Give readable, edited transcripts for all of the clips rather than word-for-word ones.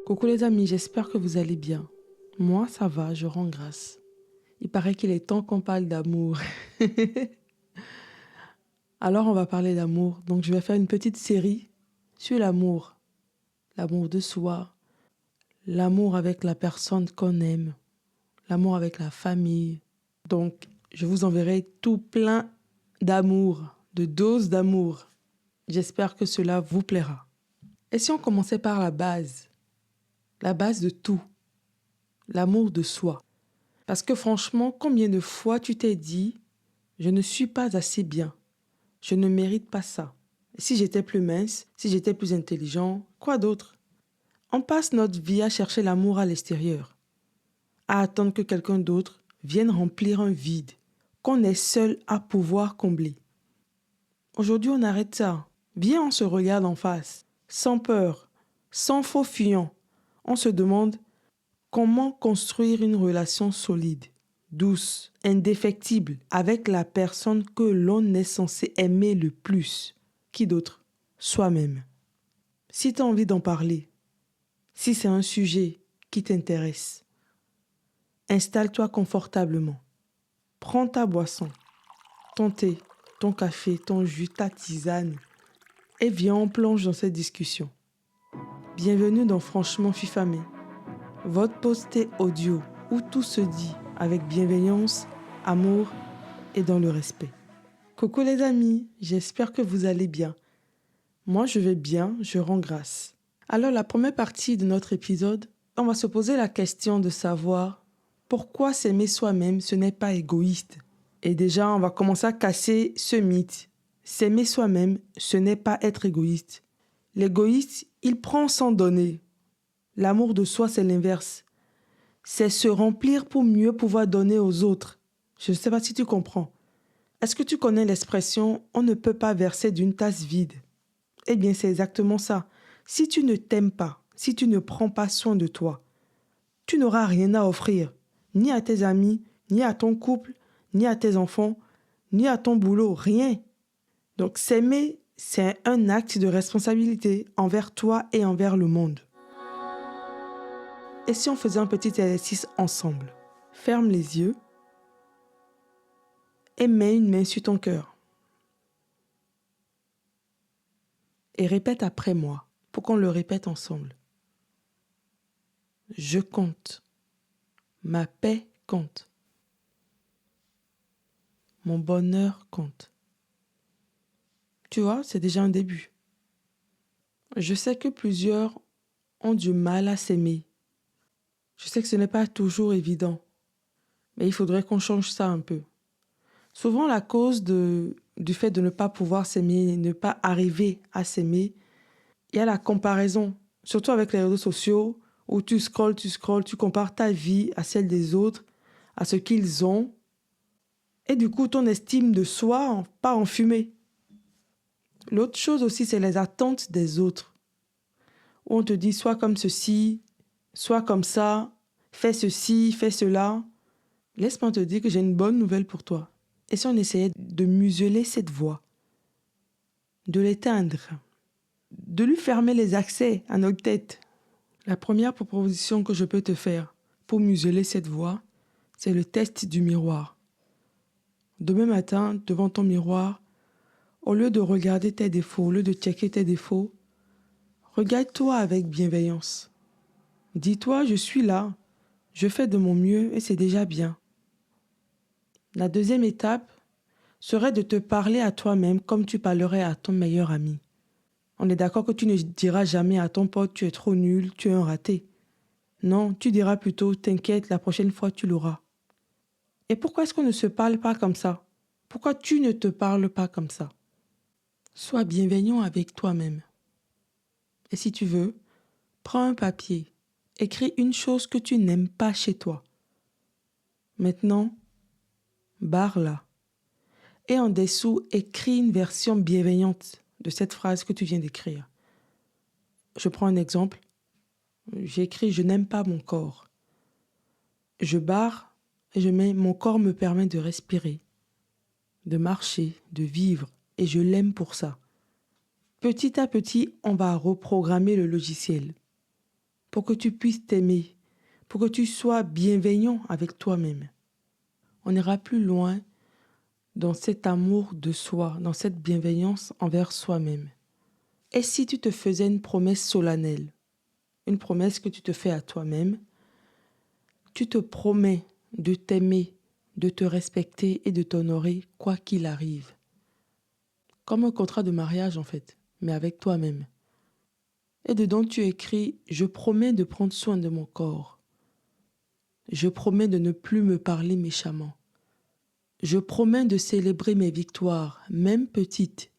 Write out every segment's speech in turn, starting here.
Coucou les amis, j'espère que vous allez bien. Moi, ça va, je rends grâce. Il paraît qu'il est temps qu'on parle d'amour. Alors, on va parler d'amour. Donc, je vais faire une petite série sur l'amour. L'amour de soi, l'amour avec la personne qu'on aime, l'amour avec la famille. Donc, je vous enverrai tout plein d'amour, de doses d'amour. J'espère que cela vous plaira. Et si on commençait par la base de tout, l'amour de soi. Parce que franchement, combien de fois tu t'es dit « Je ne suis pas assez bien, je ne mérite pas ça. Si j'étais plus mince, si j'étais plus intelligent, quoi d'autre ?» On passe notre vie à chercher l'amour à l'extérieur, à attendre que quelqu'un d'autre vienne remplir un vide qu'on est seul à pouvoir combler. Aujourd'hui, on arrête ça. Viens, on se regarde en face, sans peur, sans faux fuyant. On se demande comment construire une relation solide, douce, indéfectible avec la personne que l'on est censé aimer le plus. Qui d'autre? Soi-même. Si tu as envie d'en parler, si c'est un sujet qui t'intéresse, installe-toi confortablement. Prends ta boisson, ton thé, ton café, ton jus, ta tisane et viens, on plonge dans cette discussion. Bienvenue dans Franchement Fifamé, votre posté audio où tout se dit avec bienveillance, amour et dans le respect. Coucou les amis, j'espère que vous allez bien. Moi je vais bien, je rends grâce. Alors la première partie de notre épisode, on va se poser la question de savoir pourquoi s'aimer soi-même ce n'est pas égoïste. Et déjà on va commencer à casser ce mythe. S'aimer soi-même ce n'est pas être égoïste. L'égoïste, il prend sans donner. L'amour de soi c'est l'inverse. C'est se remplir pour mieux pouvoir donner aux autres. Je ne sais pas si tu comprends. Est-ce que tu connais l'expression « on ne peut pas verser d'une tasse vide » ? Eh bien, c'est exactement ça. Si tu ne t'aimes pas, si tu ne prends pas soin de toi, tu n'auras rien à offrir, ni à tes amis, ni à ton couple, ni à tes enfants, ni à ton boulot, rien. Donc s'aimer, c'est un acte de responsabilité envers toi et envers le monde. Et si on faisait un petit exercice ensemble? Ferme les yeux et mets une main sur ton cœur. Et répète après moi, pour qu'on le répète ensemble. Je compte. Ma paix compte. Mon bonheur compte. Tu vois, c'est déjà un début. Je sais que plusieurs ont du mal à s'aimer. Je sais que ce n'est pas toujours évident, mais il faudrait qu'on change ça un peu. Souvent, la cause du fait de ne pas pouvoir s'aimer, ne pas arriver à s'aimer, il y a la comparaison, surtout avec les réseaux sociaux, où tu scrolles, tu compares ta vie à celle des autres, à ce qu'ils ont, et du coup, ton estime de soi part en fumée. L'autre chose aussi, c'est les attentes des autres, où on te dit sois comme ceci, sois comme ça, fais ceci, fais cela. Laisse-moi te dire que j'ai une bonne nouvelle pour toi. Et si on essayait de museler cette voix, de l'éteindre, de lui fermer les accès à notre tête? La première proposition que je peux te faire pour museler cette voix, c'est le test du miroir. Demain matin, devant ton miroir, au lieu de regarder tes défauts, au lieu de checker tes défauts, regarde-toi avec bienveillance. Dis-toi, je suis là, je fais de mon mieux et c'est déjà bien. La deuxième étape serait de te parler à toi-même comme tu parlerais à ton meilleur ami. On est d'accord que tu ne diras jamais à ton pote « tu es trop nul, tu es un raté ». Non, tu diras plutôt « t'inquiète, la prochaine fois tu l'auras ». Et pourquoi est-ce qu'on ne se parle pas comme ça? Pourquoi tu ne te parles pas comme ça? Sois bienveillant avec toi-même. Et si tu veux, prends un papier, écris une chose que tu n'aimes pas chez toi. Maintenant, barre-la. Et en dessous, écris une version bienveillante de cette phrase que tu viens d'écrire. Je prends un exemple. J'écris « je n'aime pas mon corps ». Je barre et je mets « mon corps me permet de respirer, de marcher, de vivre et je l'aime pour ça ». Petit à petit, on va reprogrammer le logiciel pour que tu puisses t'aimer, pour que tu sois bienveillant avec toi-même. On ira plus loin dans cet amour de soi, dans cette bienveillance envers soi-même. Et si tu te faisais une promesse solennelle, une promesse que tu te fais à toi-même, tu te promets de t'aimer, de te respecter et de t'honorer quoi qu'il arrive. Comme un contrat de mariage en fait, mais avec toi-même. Et dedans tu écris « Je promets de prendre soin de mon corps. Je promets de ne plus me parler méchamment. Je promets de célébrer mes victoires, même petites.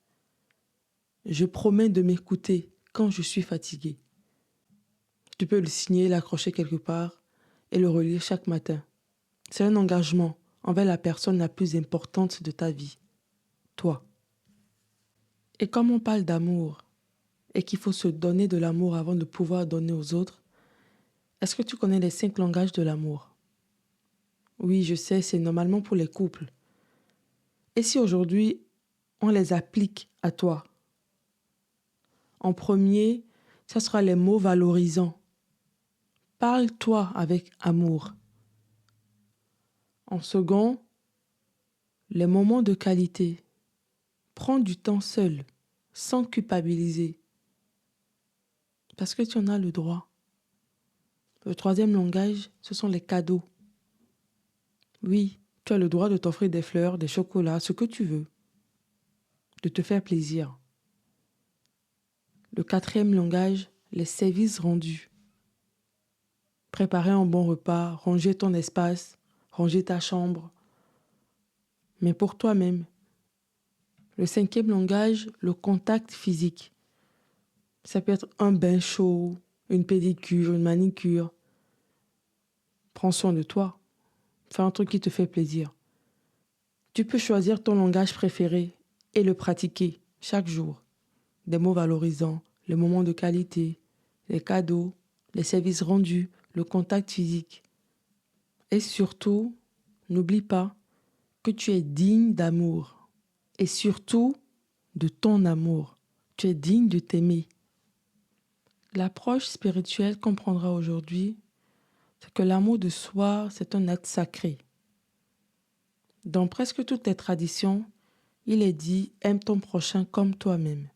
Je promets de m'écouter quand je suis fatigué. » Tu peux le signer, l'accrocher quelque part et le relire chaque matin. C'est un engagement envers la personne la plus importante de ta vie, toi. Et comme on parle d'amour et qu'il faut se donner de l'amour avant de pouvoir donner aux autres, est-ce que tu connais les 5 langages de l'amour? Oui, je sais, c'est normalement pour les couples. Et si aujourd'hui, on les applique à toi? En premier, ce sera les mots valorisants. Parle-toi avec amour. En second, les moments de qualité. Prends du temps seul, sans culpabiliser. Parce que tu en as le droit. Le troisième langage, ce sont les cadeaux. Oui, tu as le droit de t'offrir des fleurs, des chocolats, ce que tu veux. De te faire plaisir. Le quatrième langage, les services rendus. Préparer un bon repas, ranger ton espace, ranger ta chambre. Mais pour toi-même. Le cinquième langage, le contact physique. Ça peut être un bain chaud, une pédicure, une manicure. Prends soin de toi. Fais un truc qui te fait plaisir. Tu peux choisir ton langage préféré et le pratiquer chaque jour. Des mots valorisants, les moments de qualité, les cadeaux, les services rendus, le contact physique. Et surtout, n'oublie pas que tu es digne d'amour. Et surtout, de ton amour. Tu es digne de t'aimer. L'approche spirituelle qu'on prendra aujourd'hui, c'est que l'amour de soi, c'est un acte sacré. Dans presque toutes les traditions, il est dit « aime ton prochain comme toi-même ».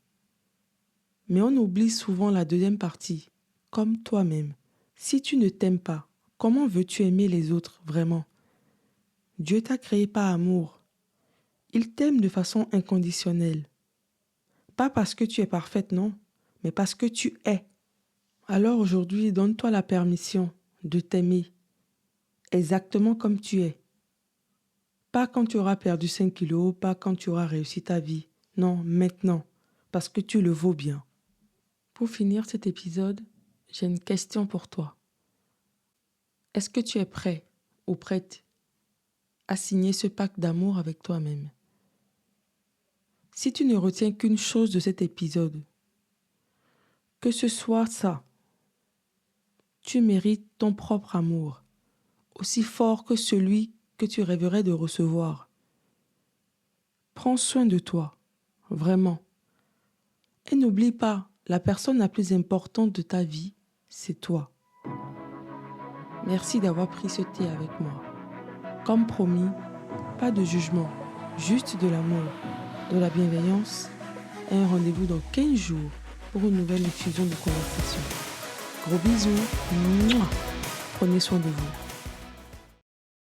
Mais on oublie souvent la deuxième partie, « comme toi-même ». Si tu ne t'aimes pas, comment veux-tu aimer les autres vraiment? Dieu t'a créé par amour. Il t'aime de façon inconditionnelle. Pas parce que tu es parfaite, non, mais parce que tu es. Alors aujourd'hui, donne-toi la permission de t'aimer exactement comme tu es. Pas quand tu auras perdu 5 kilos, pas quand tu auras réussi ta vie. Non, maintenant, parce que tu le vaux bien. Pour finir cet épisode, j'ai une question pour toi. Est-ce que tu es prêt ou prête à signer ce pacte d'amour avec toi-même? Si tu ne retiens qu'une chose de cet épisode, que ce soit ça, tu mérites ton propre amour, aussi fort que celui que tu rêverais de recevoir. Prends soin de toi, vraiment. Et n'oublie pas, la personne la plus importante de ta vie, c'est toi. Merci d'avoir pris ce thé avec moi. Comme promis, pas de jugement, juste de l'amour, de la bienveillance et un rendez-vous dans 15 jours pour une nouvelle diffusion de conversation. Gros bisous, mouah. Prenez soin de vous.